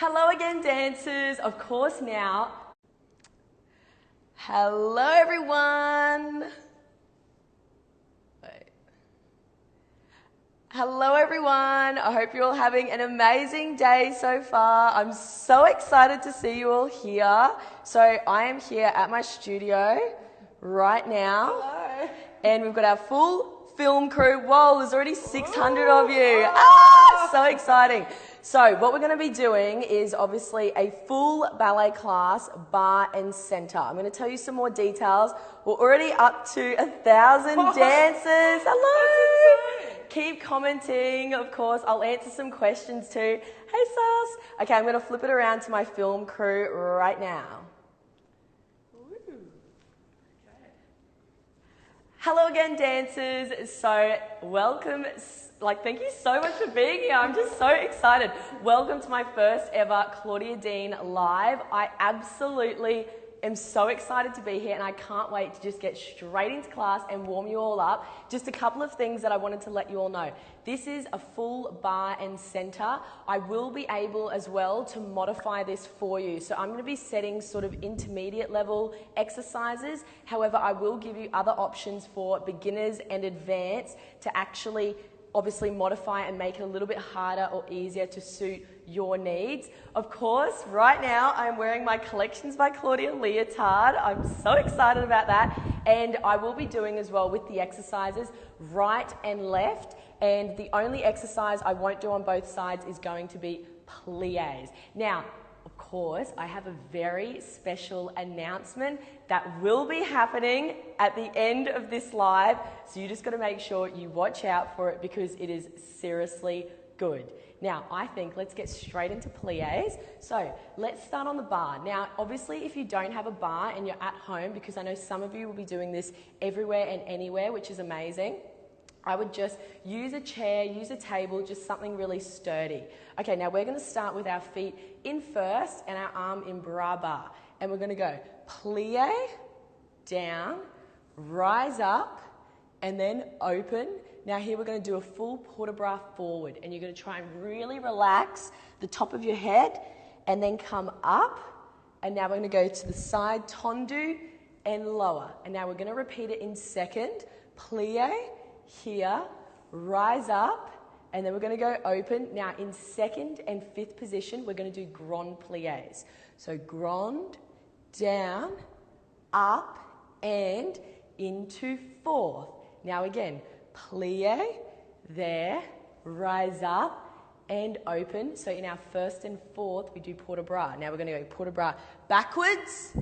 Hello again, dancers. Of course now. Hello, everyone. Hello, everyone. I hope you're all having an amazing day so far. I'm so excited to see you all here. So I am here at my studio right now. Hello. And we've got our full film crew. Whoa, there's already 600 of you. So exciting. So what we're going to be doing is obviously a full ballet class, bar and center. I'm going to tell you some more details. We're already up to 1,000 dancers. Hello. Keep commenting, of course. I'll answer some questions too. Hey, Sus. Okay, I'm going to flip it around to my film crew right now. Hello again, dancers. So welcome. Thank you so much for being here. I'm just so excited. Welcome to my first ever Claudia Dean live. I absolutely am so excited to be here and I can't wait to just get straight into class and warm you all up. Just a couple of things that I wanted to let you all know. This is a full bar and center. I will be able as well to modify this for you. So I'm going to be setting sort of intermediate level exercises. However, I will give you other options for beginners and advanced to actually obviously modify and make it a little bit harder or easier to suit your needs. Of course, right now I'm wearing my Collections by Claudia leotard. I'm so excited about that. And I will be doing as well with the exercises right and left. And the only exercise I won't do on both sides is going to be plies. Now, of course, I have a very special announcement that will be happening at the end of this live. So you just got to make sure you watch out for it because it is seriously good. Now, I think let's get straight into plies. So let's start on the bar. Now, obviously, if you don't have a bar and you're at home, because I know some of you will be doing this everywhere and anywhere, which is amazing, I would just use a chair, use a table, just something really sturdy. Okay, now we're going to start with our feet in first and our arm in bras bar. And we're going to go plie, down, rise up, and then open. Now here we're going to do a full port de bras forward. And you're going to try and really relax the top of your head and then come up. And now we're going to go to the side, tendu, and lower. And now we're going to repeat it in second. Plie, here, rise up, and then we're going to go open. Now in second and fifth position, we're going to do grand plies. So grand, down, up, and into fourth. Now again, plie, there, rise up, and open. So in our first and fourth, we do port de bras. Now we're going to go port de bras backwards,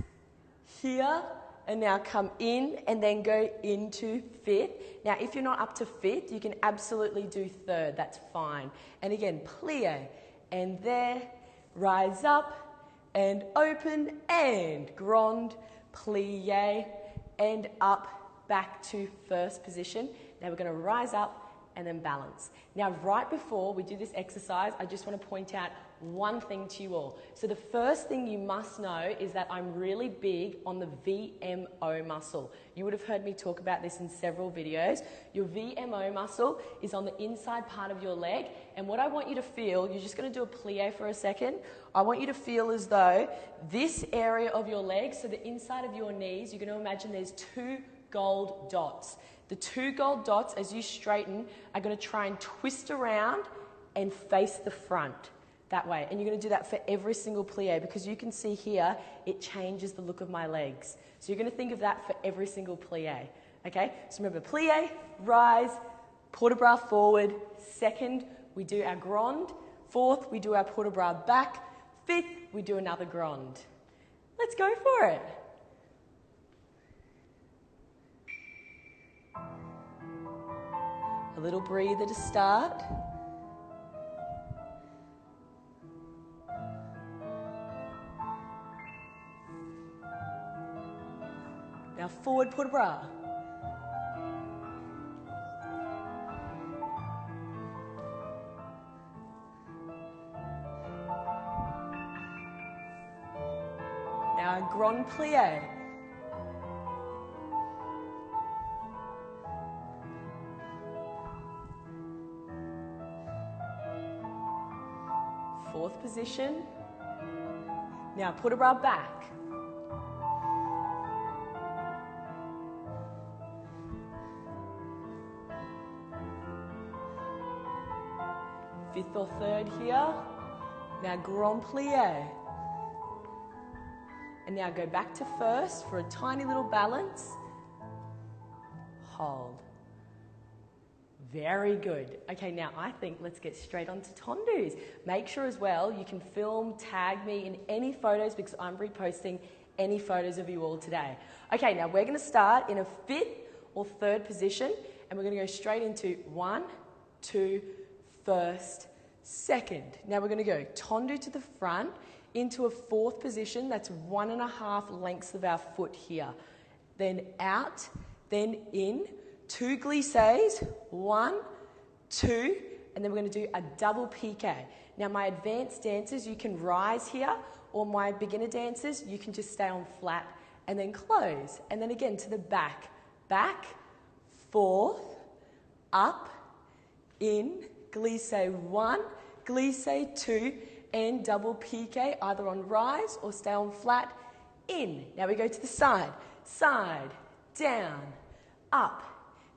here, and now come in and then go into fifth. Now, if you're not up to fifth, you can absolutely do third. That's fine. And again, plie, and there, rise up, and open, and grand, plie, and up, back to first position. Now we're going to rise up and then balance. Now, right before we do this exercise, I just want to point out one thing to you all. So the first thing you must know is that I'm really big on the Vmo muscle. You would have heard me talk about this in several videos. Your Vmo muscle is on the inside part of your leg, and what I want you to feel, you're just going to do a plie for a second. I want you to feel as though this area of your leg, so the inside of your knees, you're going to imagine there's two gold dots. The two gold dots, as you straighten, are going to try and twist around and face the front. That way. And you're going to do that for every single plie because you can see here, it changes the look of my legs. So you're going to think of that for every single plie. Okay? So remember, plie, rise, port de bras forward. Second, we do our grand. Fourth, we do our port de bras back. Fifth, we do another grand. Let's go for it. A little breather to start. Now forward port de bras. Now a grand plie. Fourth position. Now put a bra back. Fifth or third here. Now grand plie. And now go back to first for a tiny little balance. Hold. Very good. Okay, now I think let's get straight on to Fondues. Make sure as well you can film, tag me in any photos because I'm reposting any photos of you all today. Okay, now we're going to start in a fifth or third position and we're going to go straight into 1, 2, first, second. Now we're going to go Fondu to the front into a fourth position. That's 1.5 lengths of our foot here. Then out, then in. 2 glisses, 1, 2, and then we're going to do a double piqué. Now my advanced dancers, you can rise here, or my beginner dancers, you can just stay on flat and then close. And then again to the back. Back, fourth, up, in, glisse 1, glisse 2, and double piqué, either on rise or stay on flat, in. Now we go to the side. Side, down, up,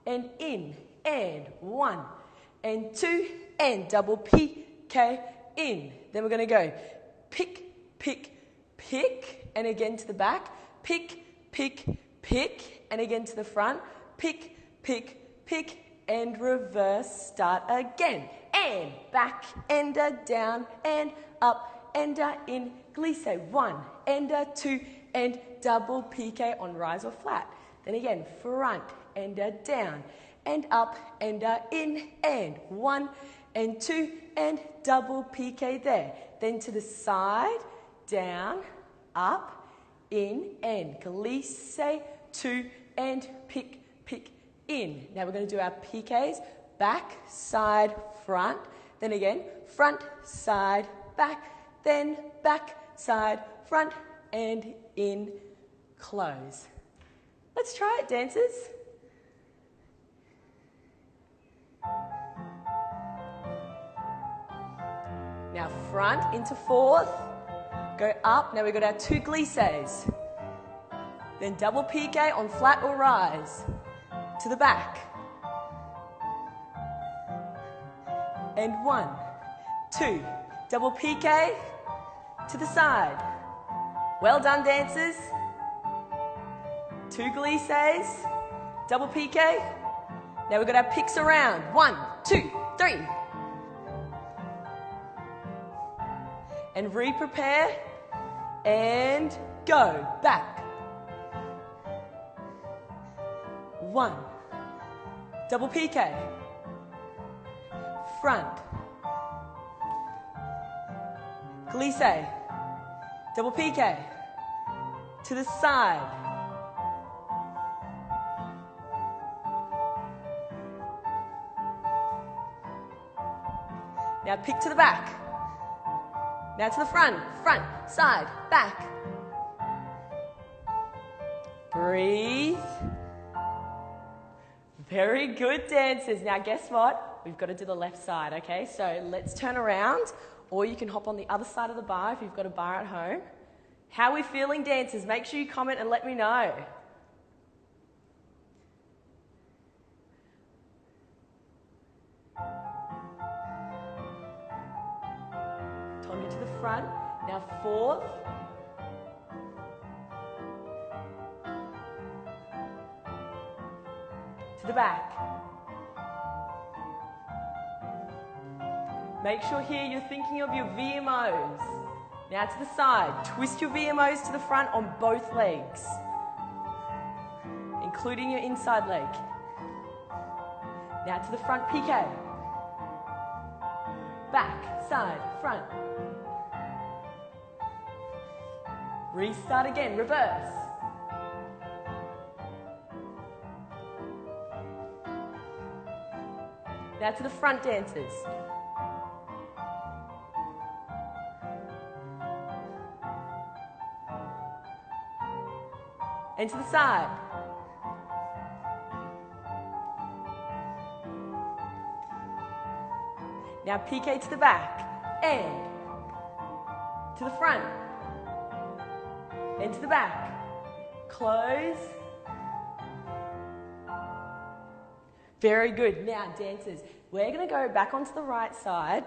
and in, and 1, and 2, and double piqué, in. Then we're going to go pick, pick, pick, and again to the back, pick, pick, pick, and again to the front, pick, pick, pick, and reverse, start again, and back, and down, and up, and in, glisse 1, and 2, and double piqué on rise or flat. Then again, front, and down, and up, and in, and 1, and 2, and double piqué there. Then to the side, down, up, in, and glisse 2, and pick, pick, in. Now we're going to do our piqués, back, side, front, then again, front, side, back, then back, side, front, and in, close. Let's try it, dancers. Now front into fourth, go up. Now we've got our 2 glisses. Then double piqué on flat or rise. To the back. And 1, 2, double piqué to the side. Well done, dancers. 2 glisses, double piqué. Now we've got our picks around. 1, 2, 3. And re-prepare and go. Back. 1, double piqué. Front. Glisse. Double piqué. To the side. Now pick to the back. Now to the front, front, side, back. Breathe. Very good, dancers. Now guess what? We've got to do the left side, okay? So let's turn around, or you can hop on the other side of the bar if you've got a bar at home. How are we feeling, dancers? Make sure you comment and let me know. Fondu to the front. Now fourth. To the back. Make sure here you're thinking of your VMOs. Now to the side. Twist your VMOs to the front on both legs, including your inside leg. Now to the front piqué. Back, side, front. Restart again, reverse. Now to the front, dancers. And to the side. Now piqué to the back. And to to the front, and to the back. Close. Very good. Now, dancers, we're going to go back onto the right side.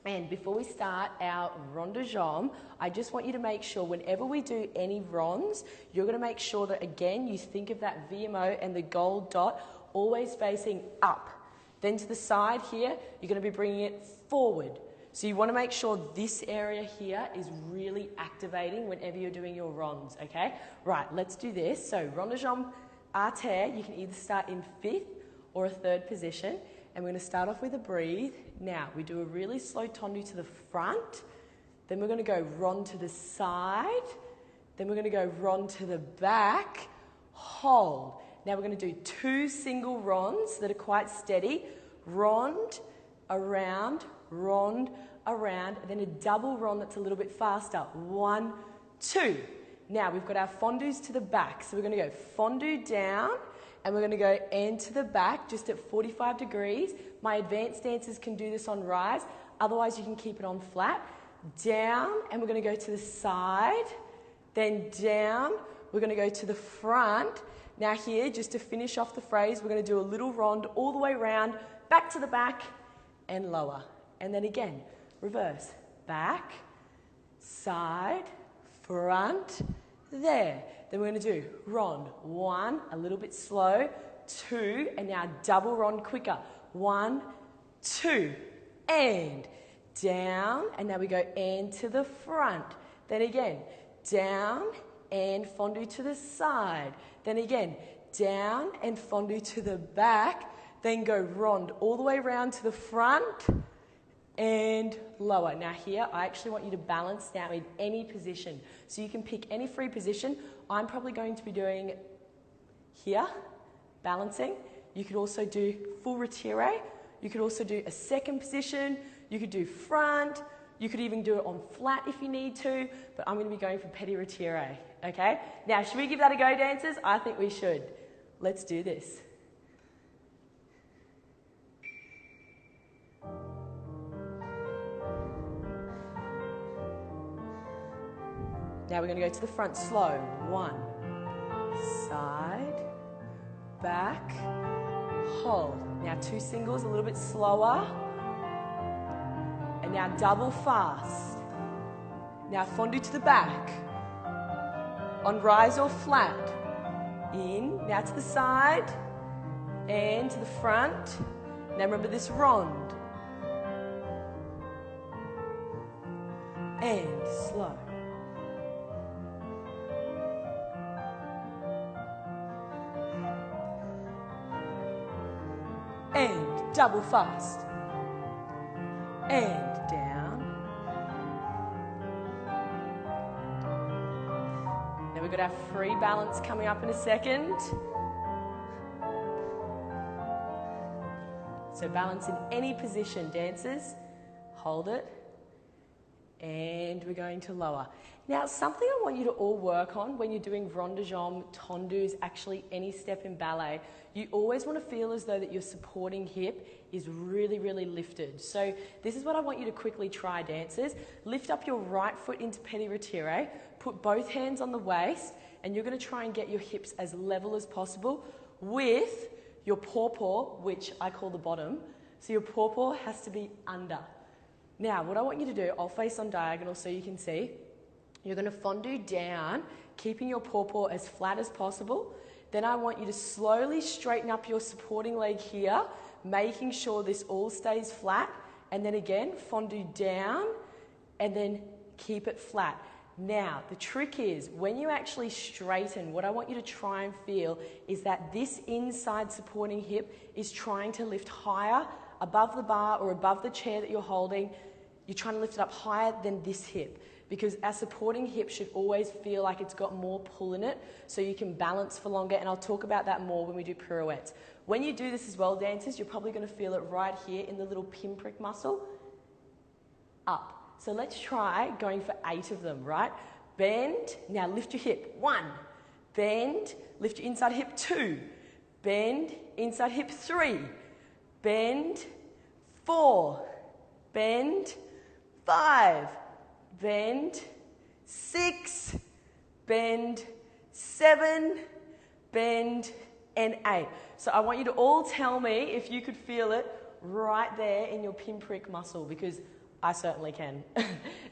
And before we start our rond de jambe, I just want you to make sure whenever we do any ronds, you're going to make sure that, again, you think of that VMO and the gold dot always facing up. Then to the side here, you're going to be bringing it forward. So you want to make sure this area here is really activating whenever you're doing your ronds, okay? Right, let's do this. So rond de jambe à terre, you can either start in 5th or a 3rd position. And we're going to start off with a breathe. Now, we do a really slow tendu to the front. Then we're going to go rond to the side. Then we're going to go rond to the back. Hold. Now we're going to do 2 single ronds that are quite steady. Rond, around, and then a double rond that's a little bit faster. 1, 2. Now we've got our fondues to the back. So we're going to go fondue down, and we're going to go end to the back just at 45 degrees. My advanced dancers can do this on rise. Otherwise, you can keep it on flat. Down, and we're going to go to the side. Then down, we're going to go to the front. Now here, just to finish off the phrase, we're going to do a little rond all the way around, back to the back, and lower. And then again, reverse. Back, side, front, there. Then we're going to do rond. 1, a little bit slow. 2, and now double rond quicker. 1, 2, and down. And now we go and to the front. Then again, down and fondue to the side. Then again, down and fondue to the back. Then go rond all the way around to the front and lower. Now here, I actually want you to balance now in any position. So you can pick any free position. I'm probably going to be doing here, balancing. You could also do full retiro. You could also do a 2nd position. You could do front. You could even do it on flat if you need to, but I'm going to be going for petit retiro, okay? Now, should we give that a go, dancers? I think we should. Let's do this. Now we're going to go to the front slow. 1, side, back, hold. Now 2 singles, a little bit slower. And now double fast. Now fondue to the back. On rise or flat. In, now to the side, and to the front. Now remember this rond. And slow. And double fast. And down. Now we've got our free balance coming up in a second. So balance in any position, dancers. Hold it. And we're going to lower. Now, something I want you to all work on when you're doing rond de jambe, tendus, actually any step in ballet, you always want to feel as though that your supporting hip is really, really lifted. So this is what I want you to quickly try, dancers. Lift up your right foot into petit retiro, put both hands on the waist, and you're going to try and get your hips as level as possible with your pawpaw, which I call the bottom. So your pawpaw has to be under. Now, what I want you to do, I'll face on diagonal so you can see. You're going to fondue down, keeping your pawpaw as flat as possible. Then I want you to slowly straighten up your supporting leg here, making sure this all stays flat. And then again, fondue down, and then keep it flat. Now, the trick is, when you actually straighten, what I want you to try and feel is that this inside supporting hip is trying to lift higher above the bar or above the chair that you're holding. You're trying to lift it up higher than this hip, because our supporting hip should always feel like it's got more pull in it so you can balance for longer, and I'll talk about that more when we do pirouettes. When you do this as well, dancers, you're probably going to feel it right here in the little pinprick muscle. Up. So let's try going for 8 of them, right? Bend. Now lift your hip. 1. Bend. Lift your inside hip. 2. Bend. Inside hip. 3. Bend. 4. Bend. 5. bend, 6, bend, 7, bend, and 8. So I want you to all tell me if you could feel it right there in your pinprick muscle, because I certainly can.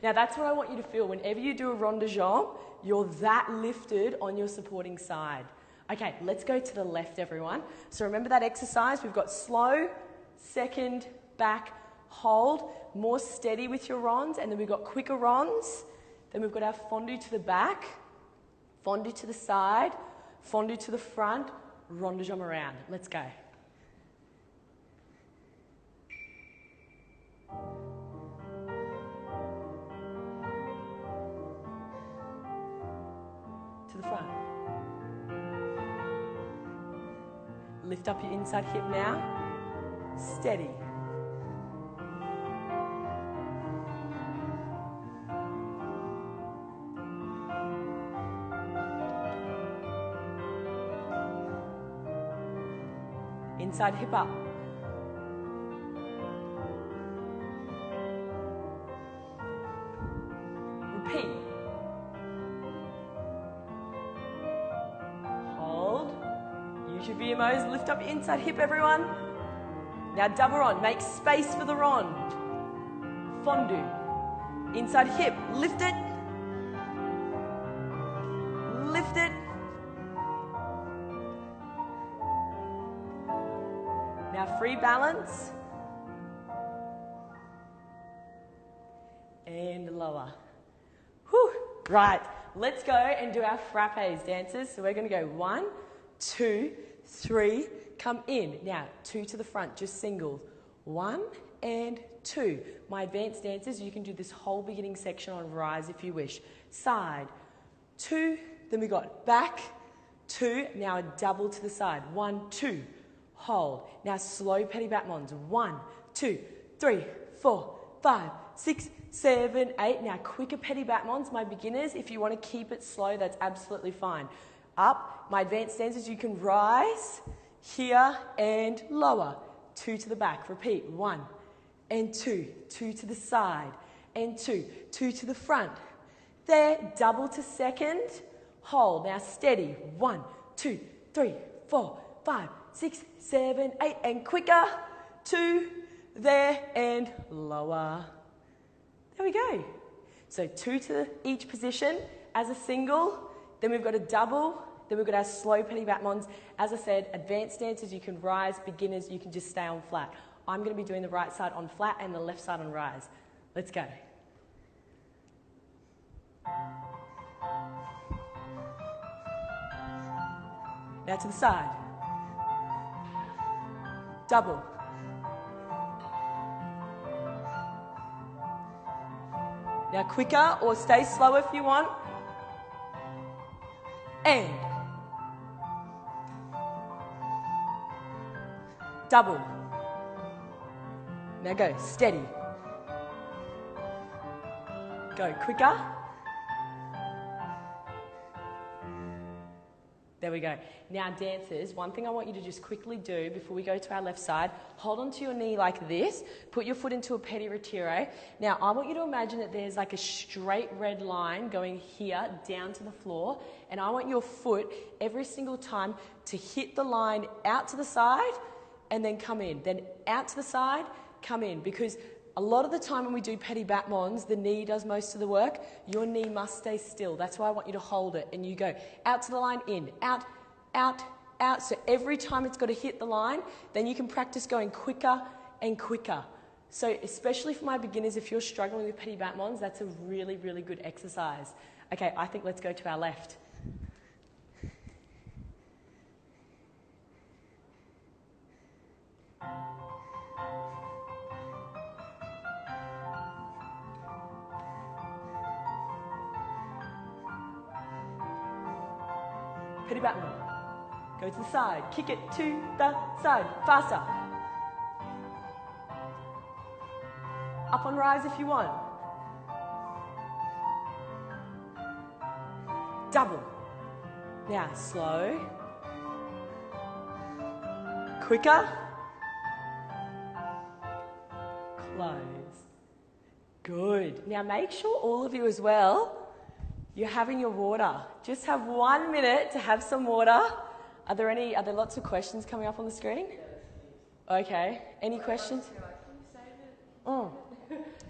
Now that's what I want you to feel. Whenever you do a rond de jambe, you're that lifted on your supporting side. Okay, let's go to the left, everyone. So remember that exercise? We've got slow, second, back, hold, more steady with your ronds, and then we've got quicker ronds. Then we've got our fondue to the back, fondue to the side, fondue to the front, rond de jambe around. Let's go. To the front. Lift up your inside hip now. Steady. Inside hip up. Repeat. Hold. Use your VMOs. Lift up your inside hip, everyone. Now double rond. Make space for the rond. Fondue. Inside hip. Lift it. Lift it. Now free balance. And lower. Whew. Right, let's go and do our frappes, dancers. So we're going to go 1, 2, 3, come in. Now 2 to the front, just singles. 1 and 2. My advanced dancers, you can do this whole beginning section on rise if you wish. Side, 2, then we got back, 2, now a double to the side. 1, 2. Hold. Now slow petit battements. 1, 2, 3, 4, 5, 6, 7, 8. Now quicker petit battements, my beginners. If you want to keep it slow, that's absolutely fine. Up. My advanced dancers, you can rise, here, and lower. 2 to the back. Repeat. 1 and 2. 2 to the side. And 2. 2 to the front. There. Double to second. Hold. Now steady. 1, 2, 3, 4, 5, 6, 7, 8, and quicker. 2, there, and lower. There we go. So 2 to each position as a single. Then we've got a double. Then we've got our slow petit battements. As I said, advanced dancers, you can rise. Beginners, you can just stay on flat. I'm going to be doing the right side on flat and the left side on rise. Let's go. Now to the side. Double. Now quicker or stay slow if you want. And. Double. Now go, steady. Go quicker. There we go. Now dancers, one thing I want you to just quickly do before we go to our left side, hold onto your knee like this, put your foot into a petit retiro. Now I want you to imagine that there's like a straight red line going here down to the floor, and I want your foot every single time to hit the line out to the side and then come in, then out to the side, come in, because a lot of the time when we do petit battements, the knee does most of the work. Your knee must stay still. That's why I want you to hold it. And you go out to the line, in, out, out, out. So every time it's got to hit the line, then you can practice going quicker and quicker. So especially for my beginners, if you're struggling with petit battements, that's a really, really good exercise. Okay, I think let's go to our left. Petit battement. Go to the side. Kick it to the side. Faster. Up on rise if you want. Double. Now slow. Quicker. Close. Good. Now make sure all of you as well, you're having your water. Just have 1 minute to have some water. Are there lots of questions coming up on the screen? Okay. Any questions?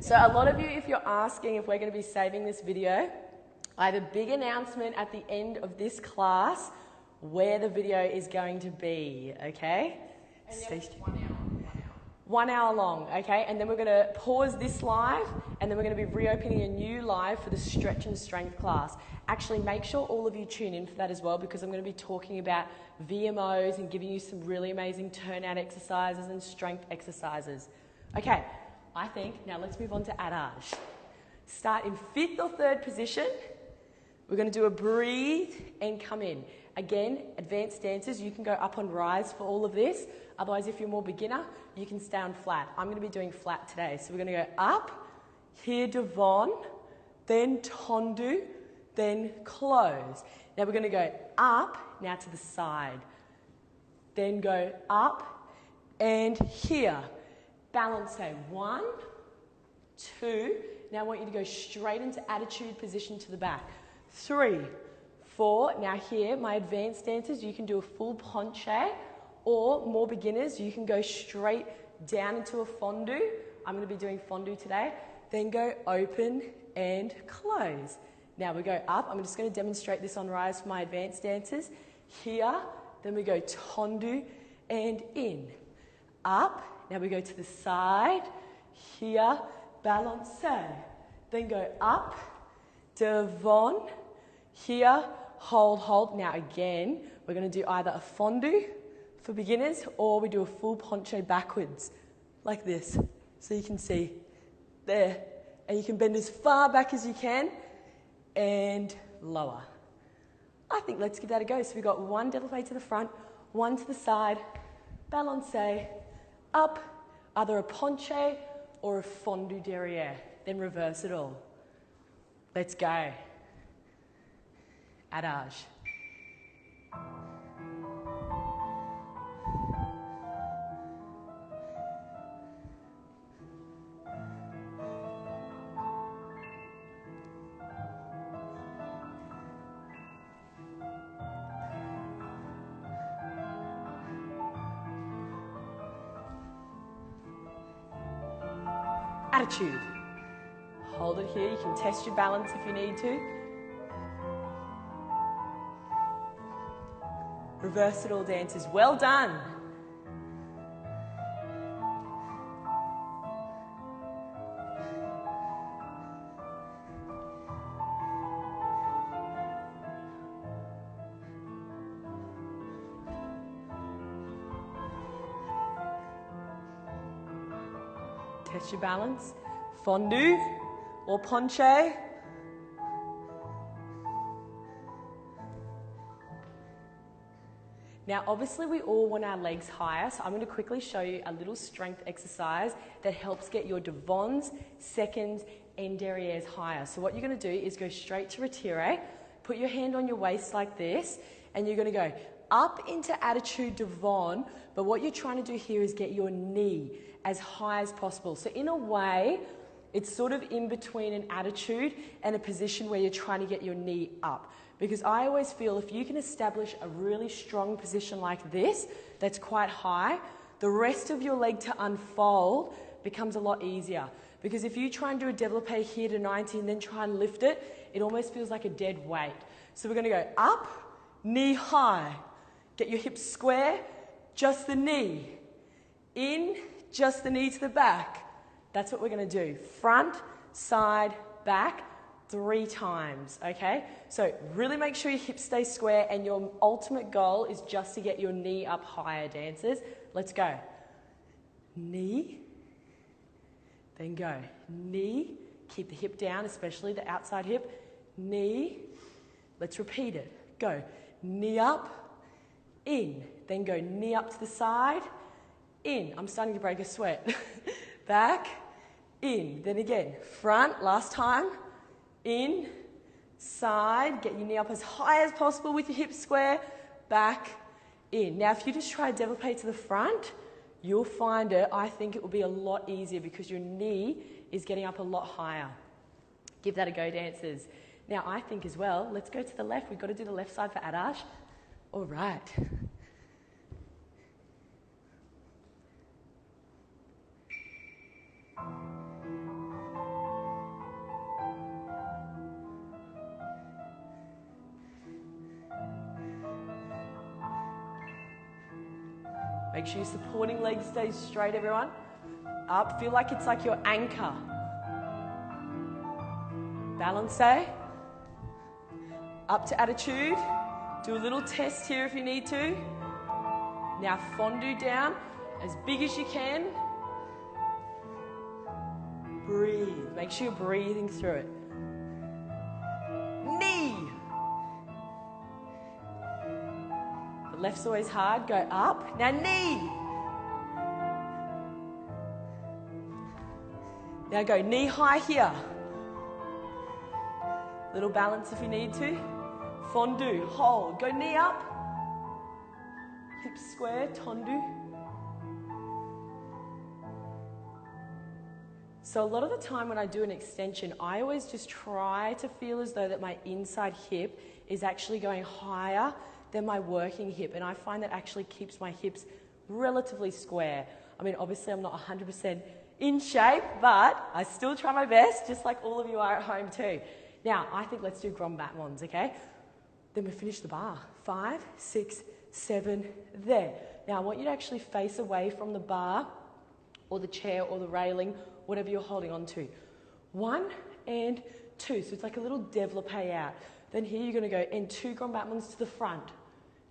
So a lot of you, if you're asking if we're going to be saving this video, I have a big announcement at the end of this class where the video is going to be, okay? And yes, 1 hour. 1 hour long, okay? And then we're going to pause this live and then we're going to be reopening a new live for the stretch and strength class. Actually, make sure all of you tune in for that as well because I'm going to be talking about VMOs and giving you some really amazing turnout exercises and strength exercises. Okay, I think, now let's move on to adage. Start in 5th or 3rd position. We're going to do a breathe and come in. Again, advanced dancers, you can go up on rise for all of this. Otherwise, if you're more beginner, you can stay on flat. I'm going to be doing flat today. So we're going to go up, here devant, then tendu, then close. Now we're going to go up, now to the side. Then go up and here. Balance, say 1, 2. Now I want you to go straight into attitude position to the back. 3, 4. Now here, my advanced dancers, you can do a full penché, or more beginners, you can go straight down into a fondue. I'm going to be doing fondue today. Then go open and close. Now we go up. I'm just going to demonstrate this on rise for my advanced dancers. Here, then we go tendu and in. Up. Now we go to the side. Here, balancé. Then go up, devant. Here, hold, hold. Now again, we're going to do either a fondue for beginners or we do a full penché backwards, like this. So you can see there. And you can bend as far back as you can and lower. I think let's give that a go. So we've got 1 développé to the front, 1 to the side, balancé, up, either a penché or a fondue derrière. Then reverse it all. Let's go. Adage. Attitude. Hold it here. You can test your balance if you need to. Reverse it all, dancers. Well done. Test your balance. Fondue or penché. Now, obviously, we all want our legs higher, so I'm going to quickly show you a little strength exercise that helps get your devants, seconds, and derrières higher. So what you're going to do is go straight to Retiro, put your hand on your waist like this, and you're going to go up into attitude devant, but what you're trying to do here is get your knee as high as possible. So in a way, it's sort of in between an attitude and a position where you're trying to get your knee up. Because I always feel if you can establish a really strong position like this, that's quite high, the rest of your leg to unfold becomes a lot easier. Because if you try and do a développé here to 90 and then try and lift it, it almost feels like a dead weight. So we're going to go up, knee high. Get your hips square, just the knee. In, just the knee to the back. That's what we're going to do. Front, side, back. 3 times, okay? So really make sure your hips stay square and your ultimate goal is just to get your knee up higher, dancers. Let's go. Knee, then go. Knee, keep the hip down, especially the outside hip. Knee, let's repeat it. Go. Knee up, in. Then go knee up to the side, in. I'm starting to break a sweat. Back, in. Then again, front, last time. In, side, get your knee up as high as possible with your hips square, back, in. Now, if you just try a développé to the front, you'll find it, I think it will be a lot easier because your knee is getting up a lot higher. Give that a go, dancers. Now, I think as well, let's go to the left. We've got to do the left side for Adash. All right. Make sure your supporting leg stays straight, everyone. Up, feel like it's like your anchor. Balance, up to attitude. Do a little test here if you need to. Now fondue down as big as you can. Breathe. Make sure you're breathing through it. Knee. The left's always hard. Go up. Now knee. Now go knee high here. Little balance if you need to. Fondue, hold, go knee up. Hips square, tendu. So a lot of the time when I do an extension, I always just try to feel as though that my inside hip is actually going higher than my working hip. And I find that actually keeps my hips relatively square. I mean, obviously I'm not 100% in shape, but I still try my best, just like all of you are at home too. Now, I think let's do grand battements, okay? Then we finish the bar. 5, 6, 7, there. Now, I want you to actually face away from the bar or the chair or the railing, whatever you're holding on to. 1 and 2, so it's like a little développé out. Then here you're gonna go and 2 grand battements to the front.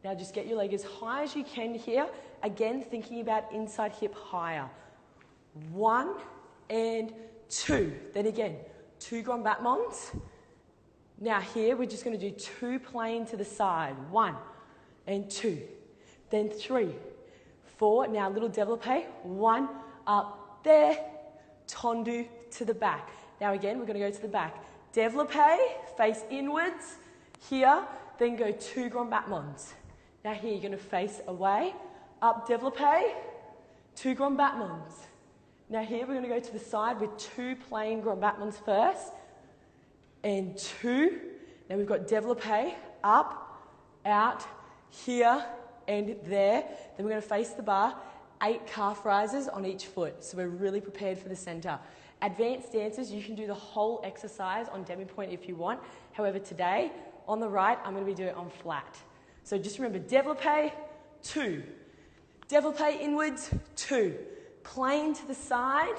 Now just get your leg as high as you can here. Again, thinking about inside hip higher. 1 and 2. Then again, 2 grand battements. Now here, we're just going to do 2 plain to the side. 1 and 2. Then 3, 4. Now a little développé. 1, up there. Tendu to the back. Now again, we're going to go to the back. Développé, face inwards. Here, then go 2 grand battements. Now here, you're going to face away. Up développé, 2 grand battements. Now here, we're going to go to the side with 2 plain grand battements first. And 2. Now we've got développé, up, out, here, and there. Then we're going to face the bar, 8 calf rises on each foot. So we're really prepared for the center. Advanced dancers, you can do the whole exercise on demi-point if you want. However, today, on the right, I'm going to be doing it on flat. So just remember, développé, 2. Développé inwards, 2. Plain to the side.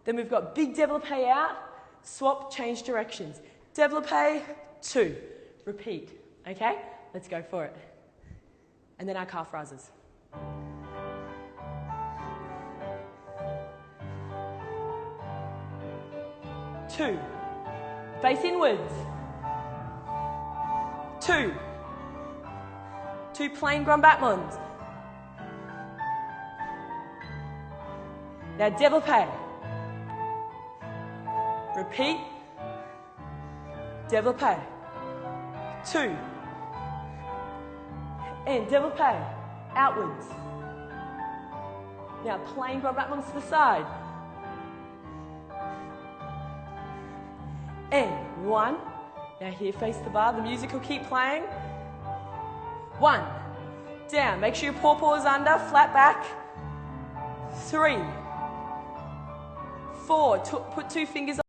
Then we've got big développé out. Swap, change directions. Développé, 2. Repeat, okay? Let's go for it. And then our calf rises. 2. Face inwards. 2. 2 plain grand battements. Now développé. Repeat. Développé. 2. And développé. Outwards. Now plain grand battements to the side. And 1. Now here face the bar. The music will keep playing. 1. Down. Make sure your paw is under. Flat back. 3. 4. Put 2 fingers